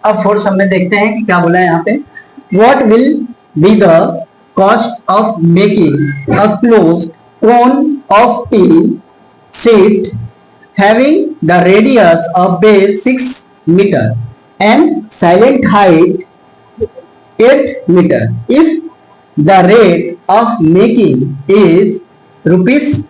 अब फोर्थ हमने देखते हैं कि क्या बोला है यहाँ पे, what will be the cost of making a close cone of tea sheet having the radius of base 6 metre and slant height 8 metre if the rate of making is ₹10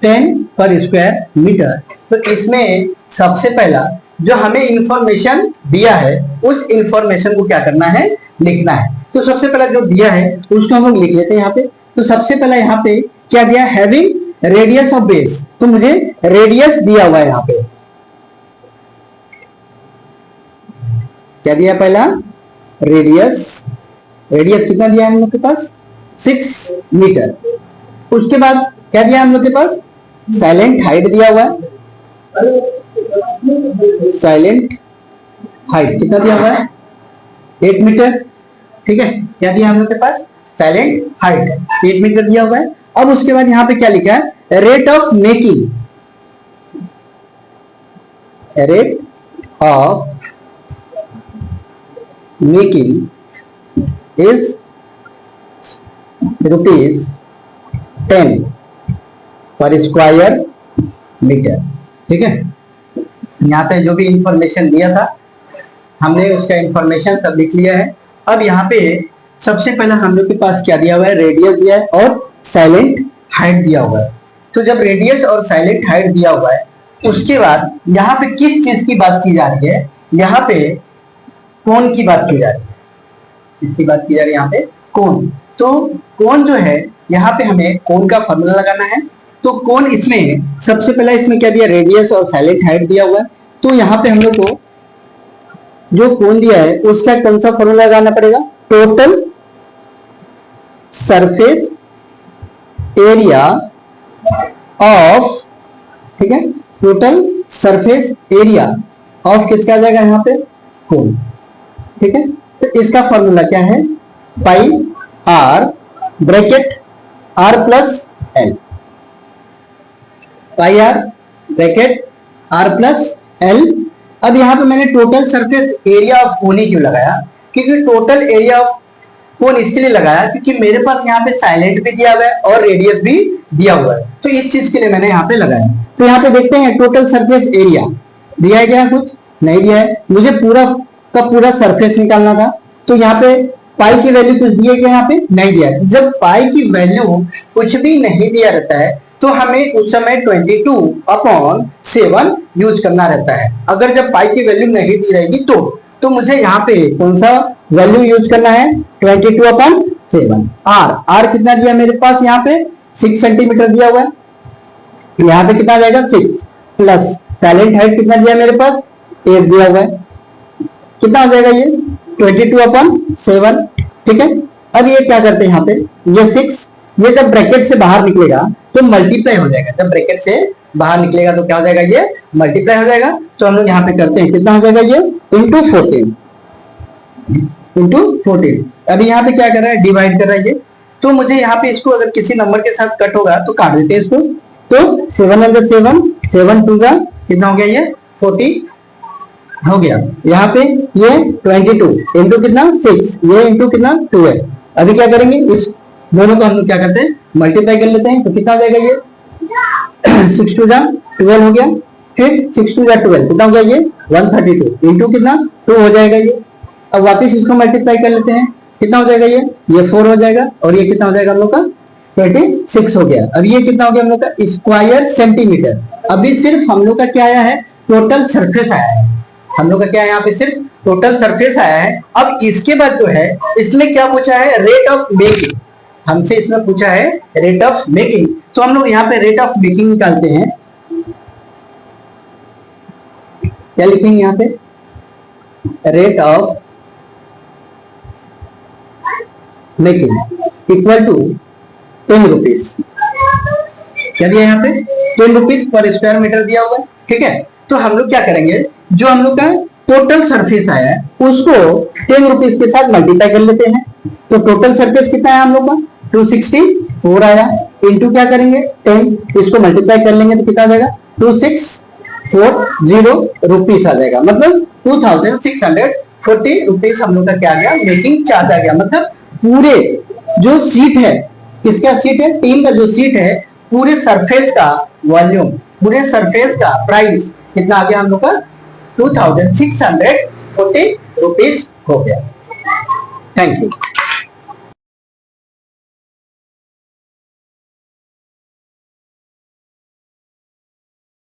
per square meter। तो इसमें सबसे पहला जो हमें information दिया है उस information को क्या करना है, लिखना है। तो सबसे पहला जो दिया है उसको हम लोग लिख लेते हैं यहाँ पे। तो सबसे पहला यहाँ पे क्या दिया, हैविंग रेडियस ऑफ बेस, तो मुझे रेडियस दिया हुआ है यहाँ पे। क्या दिया पहला, रेडियस। रेडियस कितना दिया है हम लोग के पास, 6 मीटर। उसके बाद क्या दिया हम लोग के पास, साइलेंट हाइट दिया हुआ है। साइलेंट हाइट कितना दिया हुआ है, 8 मीटर। ठीक है, क्या दिया हम लोग के पास, साइलेंट हाइट 8 मीटर दिया हुआ है। अब उसके बाद यहाँ पे क्या लिखा है, rate of making. Rate of making is ₹10 पर स्क्वायर मीटर। ठीक है, यहाँ पे जो भी इंफॉर्मेशन दिया था हमने उसका इंफॉर्मेशन सब लिख लिया है। अब यहाँ पे सबसे पहले हम लोग के पास क्या दिया हुआ है, रेडियस दिया है और साइलेंट हाइट दिया हुआ है। तो जब रेडियस और साइलेंट हाइट दिया हुआ है उसके बाद यहाँ पे किस चीज की बात की जा रही है, यहाँ पे कोण की बात की जा रही है। किसकी बात की जा रही है यहाँ पे, कोण। तो कोण जो है यहाँ पे हमें कोण का फॉर्मूला लगाना है। तो कोण इसमें सबसे पहला इसमें क्या दिया, रेडियस और साइलेंट हाइट दिया हुआ है। तो यहाँ पे हम लोग को जो कोण दिया है उसका कौन सा फॉर्मूला लगाना पड़ेगा, टोटल सरफेस एरिया ऑफ, ठीक है, टोटल सरफेस एरिया ऑफ किसका आ जाएगा यहाँ पे, कोण। ठीक है, तो इसका फॉर्मूला क्या है, pi R bracket R plus L. Pi R bracket R plus L. अब यहाँ पे मैंने total surface area of cone ही क्यों लगाया, क्योंकि टोटल एरिया ऑफ कोन इसके लिए लगाया क्योंकि मेरे पास यहाँ पे साइलेंट भी दिया हुआ है और रेडियस भी दिया हुआ है। तो इस चीज के लिए मैंने यहाँ पे लगाया। तो यहाँ पे देखते हैं टोटल सरफेस एरिया दिया है क्या, कुछ नहीं दिया है। मुझे पूरा का पूरा सरफेस निकालना था। तो यहाँ पे पाई की वैल्यू कुछ दिए क्या, यहाँ पे नहीं दिया। जब पाई की वैल्यू कुछ भी नहीं दिया रहता है तो हमें उस समय 22/7 यूज करना रहता है। अगर जब पाई की वैल्यू नहीं दी रहेगी तो मुझे यहाँ पे कौन सा वैल्यू यूज करना है, 22/7। आर कितना दिया मेरे पास, यहाँ पे 6 सेंटीमीटर दिया हुआ है। यहाँ पे कितना जाएगा 6 प्लस साइलेंट हाइट कितना दिया मेरे पास, 8 दिया हुआ है। कितना हो जाएगा ये 22/7। ठीक है, अब ये क्या करते हैं यहाँ पे, ये 6 ये जब ब्रैकेट से बाहर निकलेगा तो मल्टीप्लाई हो जाएगा। जब ब्रैकेट से बाहर निकलेगा तो क्या हो जाएगा, ये मल्टीप्लाई हो जाएगा। तो हम लोग यहाँ पे करते हैं, कितना हो जाएगा ये, इंटू 14। अभी यहाँ पे क्या कर रहा है, डिवाइड कर रहा है ये। तो मुझे यहाँ पे इसको अगर किसी नंबर के साथ कट होगा तो काट देते हैं इसको। तो 7 और 7 2 का कितना हो गया, ये 40 हो गया। यहाँ पे ये 22 इंटू कितना 6, ये इंटू कितना 12। अभी क्या करेंगे, इस दोनों को हम लोग क्या करते हैं, मल्टीप्लाई कर लेते हैं। तो कितना हो जाएगा ये 6 2 12 हो गया। फिर 6 2 12 कितना हो गया, ये 132 इंटू कितना 2 हो जाएगा ये। अब वापस इसको मल्टीप्लाई कर लेते हैं, कितना हो जाएगा, ये 4 हो जाएगा। और ये कितना हो जाएगा हम लोग का 26 हो गया। अब ये कितना हो गया हम लोग का, स्क्वायर सेंटीमीटर। अभी सिर्फ हम लोग का क्या आया है, टोटल सरफेस आया है। हम लोग का क्या है, यहाँ पे सिर्फ टोटल सरफेस आया है। अब इसके बाद जो है इसमें क्या पूछा है, रेट ऑफ मेकिंग। हमसे इसमें पूछा है रेट ऑफ मेकिंग। तो हम लोग यहाँ पे रेट ऑफ मेकिंग निकालते हैं। क्या लिखेंगे यहाँ पे, rate of making equal to 10 rupees. क्या दिया यहाँ पे, 10 रुपीज पर स्क्वायर मीटर दिया हुआ है। ठीक है, तो हम लोग क्या करेंगे, जो हम लोग का टोटल सरफेस आया है उसको 10 रुपीज के साथ मल्टीप्लाई कर लेते हैं। तो टोटल सरफेस कितना है हम लोग का, 264 आया। इंटू क्या करेंगे 10, इसको मल्टीप्लाई कर लेंगे तो कितना आ जाएगा, 2640 रुपीज आ जाएगा। मतलब 2640 40 रुपीज हम लोग का क्या आ गया, मेकिंग चार्ज आ गया। मतलब पूरे जो सीट है, किसका सीट है, टीन का जो सीट है, पूरे सरफेस का वॉल्यूम, पूरे सरफेस का प्राइस कितना आ गया हम लोग का, 2640 रुपीज हो गया। Thank you.